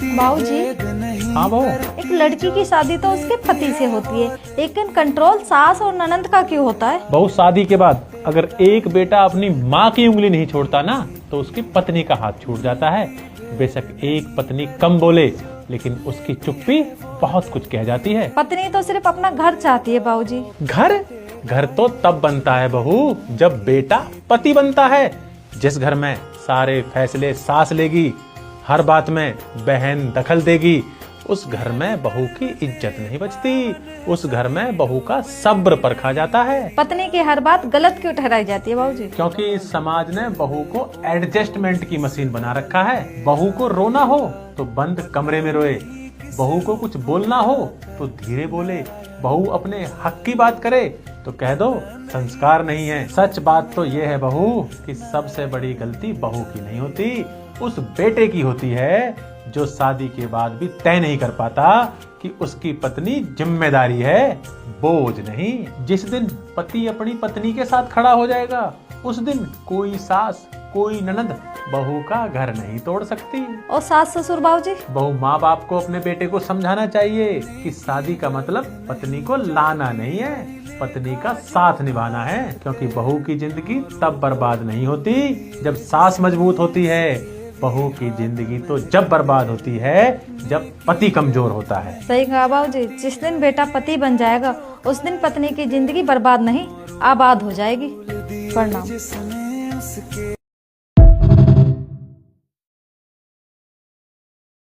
बाबूजी, हाँ बहू। एक लड़की की शादी तो उसके पति से होती है, लेकिन कंट्रोल सास और ननद का क्यों होता है? बहू, शादी के बाद अगर एक बेटा अपनी माँ की उंगली नहीं छोड़ता ना, तो उसकी पत्नी का हाथ छूट जाता है। बेशक एक पत्नी कम बोले, लेकिन उसकी चुप्पी बहुत कुछ कह जाती है। पत्नी तो सिर्फ अपना घर चाहती है बाबूजी। घर तो तब बनता है बहू, जब बेटा पति बनता है। जिस घर में सारे फैसले सास लेगी, हर बात में बहन दखल देगी, उस घर में बहू की इज्जत नहीं बचती। उस घर में बहू का सब्र परखा जाता है। पत्नी की हर बात गलत क्यों ठहराई जाती है बाबूजी? क्योंकि इस समाज ने बहू को एडजस्टमेंट की मशीन बना रखा है। बहू को रोना हो तो बंद कमरे में रोए, बहू को कुछ बोलना हो तो धीरे बोले, बहू अपने हक की बात करे तो कह दो संस्कार नहीं है। सच बात तो ये है बहू कि सबसे बड़ी गलती बहू की नहीं होती, उस बेटे की होती है जो शादी के बाद भी तय नहीं कर पाता कि उसकी पत्नी जिम्मेदारी है, बोझ नहीं। जिस दिन पति अपनी पत्नी के साथ खड़ा हो जाएगा, उस दिन कोई सास कोई ननद बहू का घर नहीं तोड़ सकती। और सास ससुर बाबूजी? बहू, माँ बाप को अपने बेटे को समझाना चाहिए कि शादी का मतलब पत्नी को लाना नहीं है, पत्नी का साथ निभाना है। क्योंकि बहू की जिंदगी तब बर्बाद नहीं होती जब सास मजबूत होती है। बहू की जिंदगी तो जब बर्बाद होती है जब पति कमजोर होता है। सही कहा बाबूजी, जिस दिन बेटा पति बन जाएगा उस दिन पत्नी की जिंदगी बर्बाद नहीं आबाद हो जाएगी। प्रणाम।